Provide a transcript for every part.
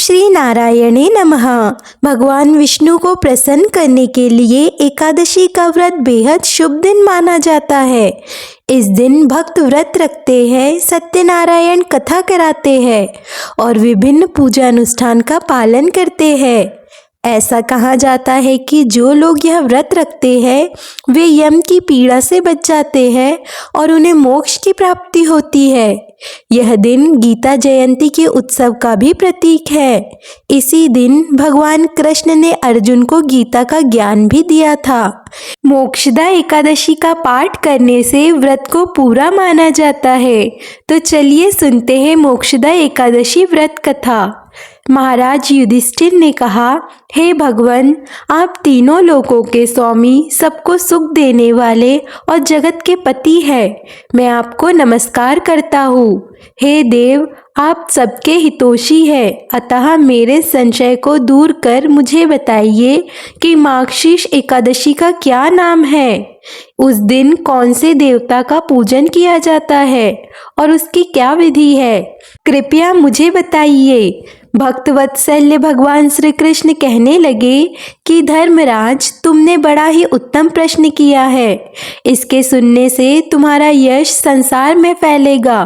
श्री नारायणे नमः। भगवान विष्णु को प्रसन्न करने के लिए एकादशी का व्रत बेहद शुभ दिन माना जाता है। इस दिन भक्त व्रत रखते हैं, सत्यनारायण कथा कराते हैं और विभिन्न पूजा अनुष्ठान का पालन करते हैं। ऐसा कहा जाता है कि जो लोग यह व्रत रखते हैं वे यम की पीड़ा से बच जाते हैं और उन्हें मोक्ष की प्राप्ति होती है। यह दिन गीता जयंती के उत्सव का भी प्रतीक है। इसी दिन भगवान कृष्ण ने अर्जुन को गीता का ज्ञान भी दिया था। मोक्षदा एकादशी का पाठ करने से व्रत को पूरा माना जाता है। तो चलिए सुनते हैं मोक्षदा एकादशी व्रत कथा। महाराज युधिष्ठिर ने कहा, हे भगवान, आप तीनों लोकों के स्वामी, सबको सुख देने वाले और जगत के पति हैं। मैं आपको नमस्कार करता हूँ। हे देव, आप सबके हितोषी हैं, अतः मेरे संशय को दूर कर मुझे बताइए कि मार्गशीर्ष एकादशी का क्या नाम है। उस दिन कौन से देवता का पूजन किया जाता है और उसकी क्या विधि है, कृपया मुझे बताइए। भक्तवत्सल्य भगवान श्री कृष्ण कहने लगे कि धर्मराज, तुमने बड़ा ही उत्तम प्रश्न किया है। इसके सुनने से तुम्हारा यश संसार में फैलेगा।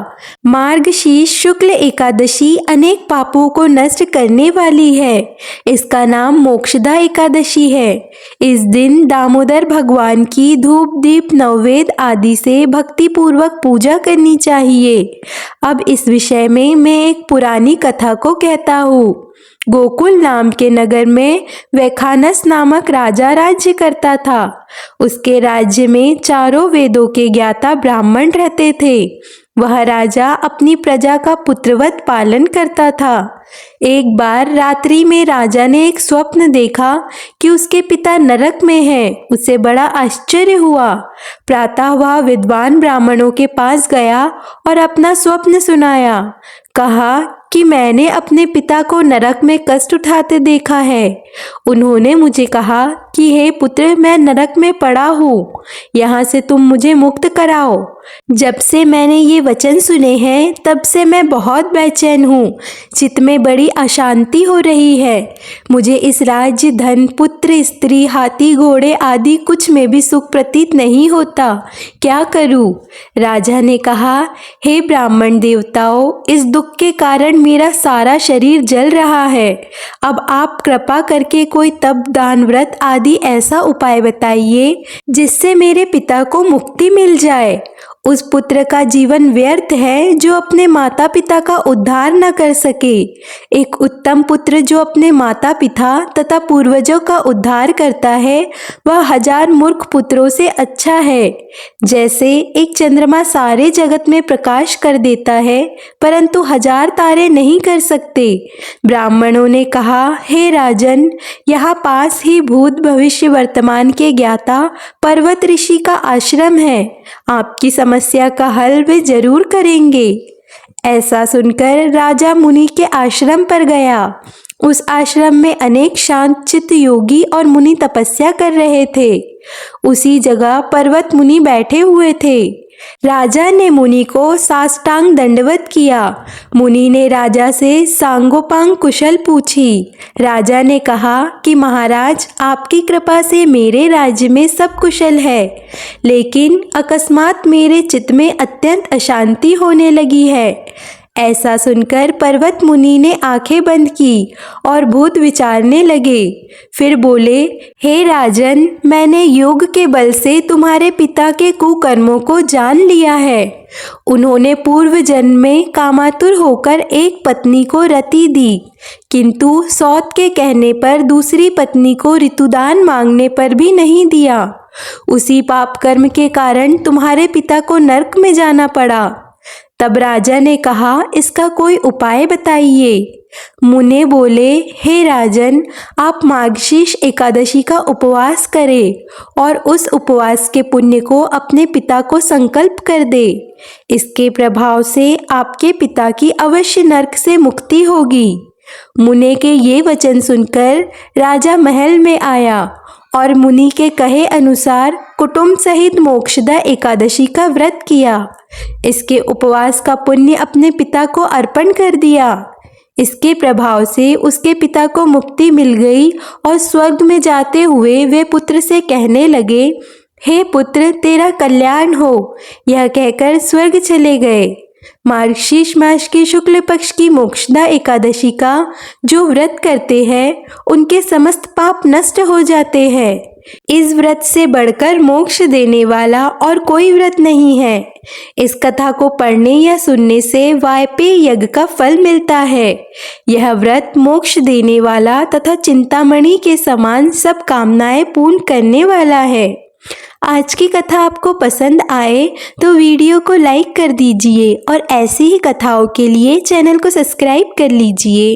मार्गशीर्ष शुक्ल एकादशी अनेक पापों को नष्ट करने वाली है। इसका नाम मोक्षदा एकादशी है। इस दिन दामोदर भगवान की धूप दीप नववेद आदि से भक्ति पूर्वक पूजा करनी चाहिए। अब इस विषय में मैं एक पुरानी कथा को कहता हूँ। गोकुल नाम के नगर में वैखानस नामक राजा राज्य करता था। उसके राज्य में चारों वेदों के ज्ञाता ब्राह्मण रहते थे। वह राजा अपनी प्रजा का पुत्रवत पालन करता था। एक बार रात्रि में राजा ने एक स्वप्न देखा कि उसके पिता नरक में हैं। उसे बड़ा आश्चर्य हुआ। प्रातः वह विद्वान ब्राह्मणों के पास गया और अपना स्वप्न सुनाया। कहा कि मैंने अपने पिता को नरक में कष्ट उठाते देखा है। उन्होंने मुझे कहा कि हे पुत्र, मैं नरक में पड़ा हूँ, यहाँ से तुम मुझे मुक्त कराओ। जब से मैंने ये वचन सुने हैं तब से मैं बहुत बेचैन हूँ। चित्त में बड़ी अशांति हो रही है। मुझे इस राज्य, धन, पुत्र, स्त्री, हाथी, घोड़े आदि कुछ में भी सुख प्रतीत नहीं होता। क्या करूँ? राजा ने कहा, हे ब्राह्मण देवताओं, इस दुख के कारण मेरा सारा शरीर जल रहा है। अब आप कृपा करके कोई तप, दान, व्रत आदि ऐसा उपाय बताइए जिससे मेरे पिता को मुक्ति मिल जाए। उस पुत्र का जीवन व्यर्थ है जो अपने माता पिता का उद्धार न कर सके। एक उत्तम पुत्र जो अपने माता पिता तथा पूर्वजों का उद्धार करता है वह 1000 मूर्ख पुत्रों से अच्छा है। जैसे एक चंद्रमा सारे जगत में प्रकाश कर देता है परंतु 1000 तारे नहीं कर सकते। ब्राह्मणों ने कहा, हे राजन, यहाँ पास ही भूत भविष्य वर्तमान के ज्ञाता पर्वत ऋषि का आश्रम है। आपकी समस्या का हल वे जरूर करेंगे। ऐसा सुनकर राजा मुनि के आश्रम पर गया। उस आश्रम में अनेक शांत चित्त योगी और मुनि तपस्या कर रहे थे। उसी जगह पर्वत मुनि बैठे हुए थे। राजा ने मुनि को साष्टांग दंडवत किया। मुनि ने राजा से सांगोपांग कुशल पूछी। राजा ने कहा कि महाराज, आपकी कृपा से मेरे राज्य में सब कुशल है, लेकिन अकस्मात मेरे चित्त में अत्यंत अशांति होने लगी है। ऐसा सुनकर पर्वत मुनि ने आंखें बंद की और भूत विचारने लगे। फिर बोले, हे राजन, मैंने योग के बल से तुम्हारे पिता के कुकर्मों को जान लिया है। उन्होंने पूर्व जन्म में कामातुर होकर एक पत्नी को रति दी, किंतु सौत के कहने पर दूसरी पत्नी को ऋतुदान मांगने पर भी नहीं दिया। उसी पाप कर्म के कारण तुम्हारे पिता को नरक में जाना पड़ा। तब राजा ने कहा, इसका कोई उपाय बताइए। मुने बोले, हे राजन, आप मार्गशीर्ष एकादशी का उपवास करें और उस उपवास के पुण्य को अपने पिता को संकल्प कर दे। इसके प्रभाव से आपके पिता की अवश्य नरक से मुक्ति होगी। मुने के ये वचन सुनकर राजा महल में आया और मुनि के कहे अनुसार कुटुंब सहित मोक्षदा एकादशी का व्रत किया। इसके उपवास का पुण्य अपने पिता को अर्पण कर दिया। इसके प्रभाव से उसके पिता को मुक्ति मिल गई और स्वर्ग में जाते हुए वे पुत्र से कहने लगे, हे पुत्र, तेरा कल्याण हो। यह कहकर स्वर्ग चले गए। मार्गशीर्ष मास के शुक्ल पक्ष की मोक्षदा एकादशी का जो व्रत करते हैं उनके समस्त पाप नष्ट हो जाते हैं। इस व्रत से बढ़कर मोक्ष देने वाला और कोई व्रत नहीं है। इस कथा को पढ़ने या सुनने से वायपेय यज्ञ का फल मिलता है। यह व्रत मोक्ष देने वाला तथा चिंतामणि के समान सब कामनाएं पूर्ण करने वाला है। आज की कथा आपको पसंद आए तो वीडियो को लाइक कर दीजिए और ऐसी ही कथाओं के लिए चैनल को सब्सक्राइब कर लीजिए।